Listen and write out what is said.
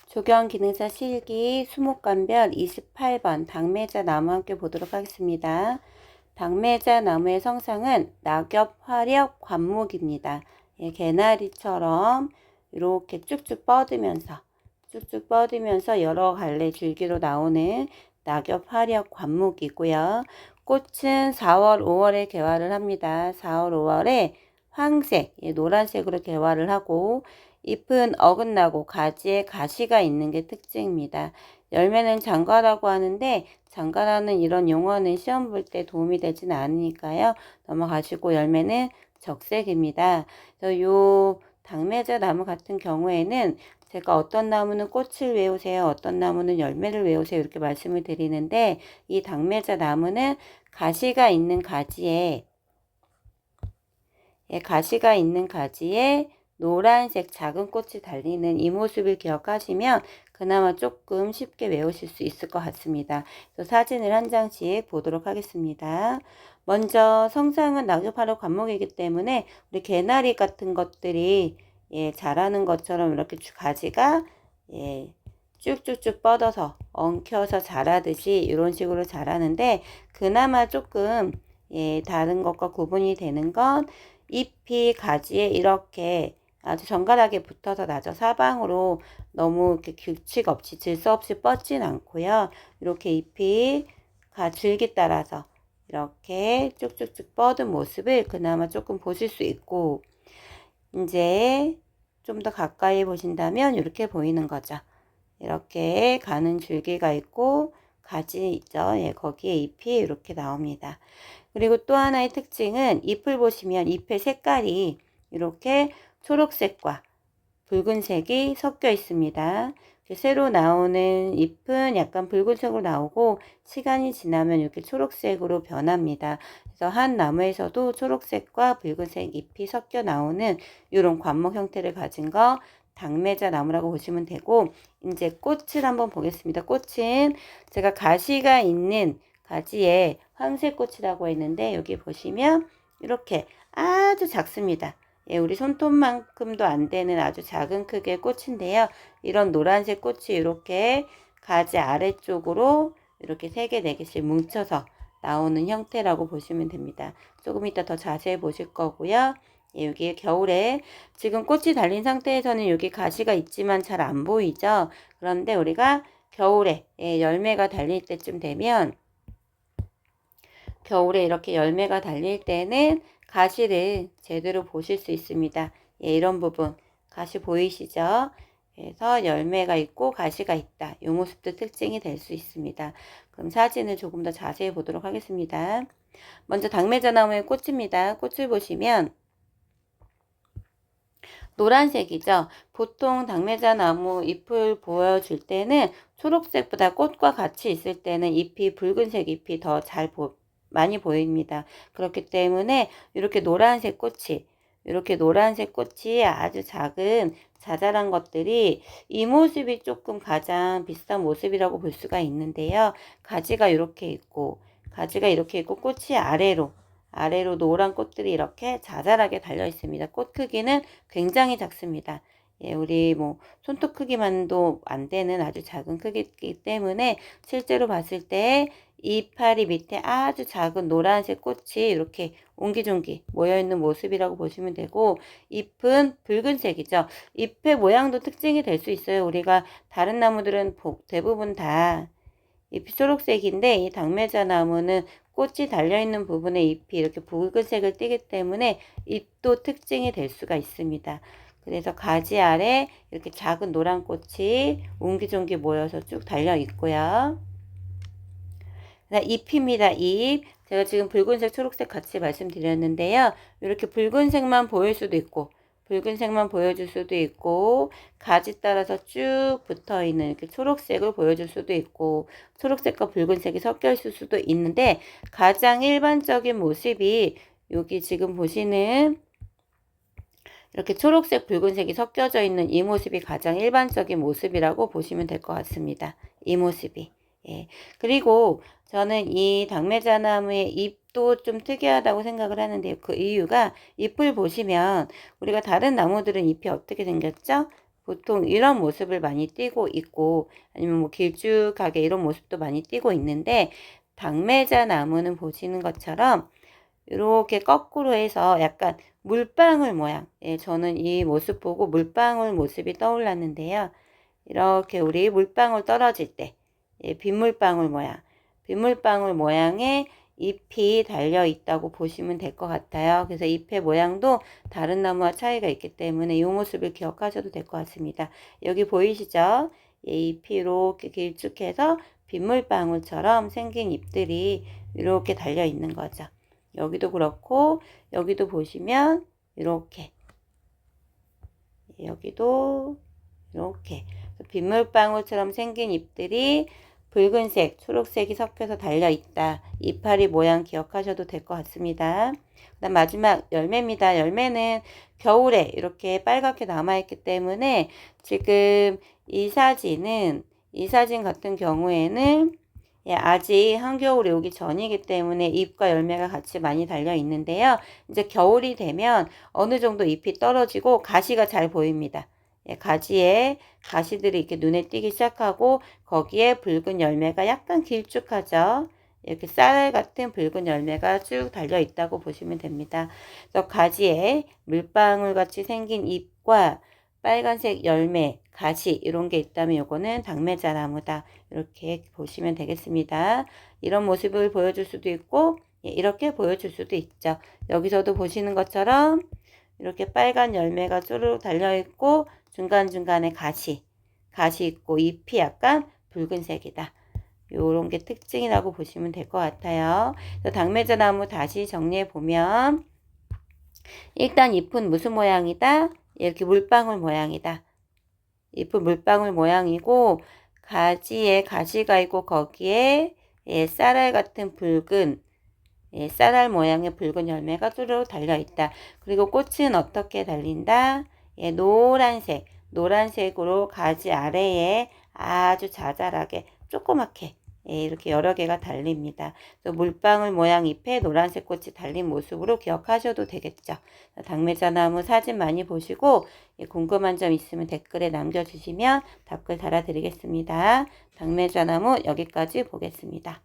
조경기능사 실기 수목감별 28번 당매자 나무 함께 보도록 하겠습니다. 당매자 나무의 성상은 낙엽, 화력, 관목입니다. 예, 개나리처럼 이렇게 쭉쭉 뻗으면서 여러 갈래 줄기로 나오는 낙엽, 화력, 관목이고요. 꽃은 4월, 5월에 개화를 합니다. 4월, 5월에 황색, 노란색으로 개화를 하고 잎은 어긋나고 가지에 가시가 있는 게 특징입니다. 열매는 장과라고 하는데 장과라는 이런 용어는 시험 볼 때 도움이 되진 않으니까요. 넘어가시고 열매는 적색입니다. 그래서 요 당매자 나무 같은 경우에는 제가 어떤 나무는 꽃을 외우세요, 어떤 나무는 열매를 외우세요 이렇게 말씀을 드리는데 이 당매자 나무는 가시가 있는 가지에 노란색 작은 꽃이 달리는 이 모습을 기억하시면 그나마 조금 쉽게 외우실 수 있을 것 같습니다. 그래서 사진을 한 장씩 보도록 하겠습니다. 먼저 성상은 낙엽하러 관목이기 때문에 우리 개나리 같은 것들이 자라는 것처럼 이렇게 가지가 쭉쭉쭉 뻗어서 엉켜서 자라듯이 이런 식으로 자라는데 그나마 조금 다른 것과 구분이 되는 건 잎이 가지에 이렇게 아주 정갈하게 붙어서 나죠. 사방으로 너무 이렇게 규칙 없이 질서 없이 뻗진 않고요. 이렇게 잎이 줄기 따라서 이렇게 쭉쭉쭉 뻗은 모습을 그나마 조금 보실 수 있고 이제 좀 더 가까이 보신다면 이렇게 보이는 거죠. 이렇게 가는 줄기가 있고 가지 있죠. 거기에 잎이 이렇게 나옵니다. 그리고 또 하나의 특징은 잎을 보시면 잎의 색깔이 이렇게 초록색과 붉은색이 섞여 있습니다. 새로 나오는 잎은 약간 붉은색으로 나오고 시간이 지나면 이렇게 초록색으로 변합니다. 그래서 한 나무에서도 초록색과 붉은색 잎이 섞여 나오는 이런 관목 형태를 가진 거 당매자 나무라고 보시면 되고 이제 꽃을 한번 보겠습니다. 꽃은 제가 가시가 있는 가지에 황색 꽃이라고 했는데 여기 보시면 이렇게 아주 작습니다. 우리 손톱만큼도 안 되는 아주 작은 크기의 꽃인데요. 이런 노란색 꽃이 이렇게 가지 아래쪽으로 이렇게 3개, 4개씩 뭉쳐서 나오는 형태라고 보시면 됩니다. 조금 이따 더 자세히 보실 거고요. 여기 겨울에 지금 꽃이 달린 상태에서는 여기 가시가 있지만 잘 안 보이죠. 그런데 우리가 겨울에 열매가 달릴 때쯤 되면 겨울에 이렇게 열매가 달릴 때는 가시를 제대로 보실 수 있습니다. 이런 부분 가시 보이시죠? 그래서 열매가 있고 가시가 있다. 이 모습도 특징이 될 수 있습니다. 그럼 사진을 조금 더 자세히 보도록 하겠습니다. 먼저 당매자 나무의 꽃입니다. 꽃을 보시면 노란색이죠. 보통 당매자 나무 잎을 보여줄 때는 초록색보다 꽃과 같이 있을 때는 잎이 붉은색 잎이 더 많이 보입니다. 그렇기 때문에 이렇게 노란색 꽃이 아주 작은 자잘한 것들이 이 모습이 조금 가장 비슷한 모습이라고 볼 수가 있는데요. 가지가 이렇게 있고 꽃이 아래로 노란 꽃들이 이렇게 자잘하게 달려 있습니다. 꽃 크기는 굉장히 작습니다. 우리 손톱 크기만도 안 되는 아주 작은 크기이기 때문에 실제로 봤을 때 이파리 밑에 아주 작은 노란색 꽃이 이렇게 옹기종기 모여있는 모습이라고 보시면 되고 잎은 붉은색이죠. 잎의 모양도 특징이 될 수 있어요. 우리가 다른 나무들은 대부분 다 잎이 초록색인데 이 당매자 나무는 꽃이 달려있는 부분에 잎이 이렇게 붉은색을 띠기 때문에 잎도 특징이 될 수가 있습니다. 그래서 가지 아래 이렇게 작은 노란 꽃이 옹기종기 모여서 쭉 달려 있고요. 잎입니다. 잎. 제가 지금 붉은색, 초록색 같이 말씀드렸는데요. 이렇게 붉은색만 보일 수도 있고 붉은색만 보여줄 수도 있고 가지 따라서 쭉 붙어있는 이렇게 초록색을 보여줄 수도 있고 초록색과 붉은색이 섞여 있을 수도 있는데 가장 일반적인 모습이 여기 지금 보시는 이렇게 초록색, 붉은색이 섞여져 있는 이 모습이 가장 일반적인 모습이라고 보시면 될 것 같습니다. 이 모습이. 그리고 저는 이 당매자나무의 잎도 좀 특이하다고 생각을 하는데요. 그 이유가 잎을 보시면 우리가 다른 나무들은 잎이 어떻게 생겼죠? 보통 이런 모습을 많이 띠고 있고 아니면 뭐 길쭉하게 이런 모습도 많이 띠고 있는데 당매자 나무는 보시는 것처럼 이렇게 거꾸로 해서 약간 물방울 모양. 예, 저는 이 모습 보고 물방울 모습이 떠올랐는데요. 이렇게 우리 물방울 떨어질 때, 예, 빗물방울 모양. 빗물방울 모양의 잎이 달려 있다고 보시면 될 것 같아요. 그래서 잎의 모양도 다른 나무와 차이가 있기 때문에 이 모습을 기억하셔도 될 것 같습니다. 여기 보이시죠? 예, 잎이 이렇게 길쭉해서 빗물방울처럼 생긴 잎들이 이렇게 달려 있는 거죠. 여기도 그렇고 여기도 보시면 이렇게 여기도 이렇게 빗물방울처럼 생긴 잎들이 붉은색, 초록색이 섞여서 달려있다. 이파리 모양 기억하셔도 될 것 같습니다. 그 다음 마지막 열매입니다. 열매는 겨울에 이렇게 빨갛게 남아있기 때문에 지금 이 사진 같은 경우에는 예, 아직 한겨울이 오기 전이기 때문에 잎과 열매가 같이 많이 달려 있는데요. 이제 겨울이 되면 어느 정도 잎이 떨어지고 가시가 잘 보입니다. 예, 가지에 가시들이 이렇게 눈에 띄기 시작하고 거기에 붉은 열매가 약간 길쭉하죠. 이렇게 쌀 같은 붉은 열매가 쭉 달려 있다고 보시면 됩니다. 그래서 가지에 물방울 같이 생긴 잎과 빨간색 열매, 가시 이런 게 있다면 요거는 당매자나무다. 이렇게 보시면 되겠습니다. 이런 모습을 보여줄 수도 있고 이렇게 보여줄 수도 있죠. 여기서도 보시는 것처럼 이렇게 빨간 열매가 쭈르륵 달려있고 중간중간에 가시 있고 잎이 약간 붉은색이다. 요런 게 특징이라고 보시면 될 것 같아요. 당매자나무 다시 정리해 보면 일단 잎은 무슨 모양이다? 이렇게 물방울 모양이다. 잎은 물방울 모양이고 가지에 가시가 있고 거기에 쌀알 같은 붉은 쌀알 모양의 붉은 열매가 쭈르륵 달려있다. 그리고 꽃은 어떻게 달린다? 노란색으로 가지 아래에 아주 자잘하게 조그맣게 이렇게 여러 개가 달립니다. 그래서 물방울 모양 잎에 노란색 꽃이 달린 모습으로 기억하셔도 되겠죠. 당매자나무 사진 많이 보시고 궁금한 점 있으면 댓글에 남겨주시면 답글 달아드리겠습니다. 당매자나무 여기까지 보겠습니다.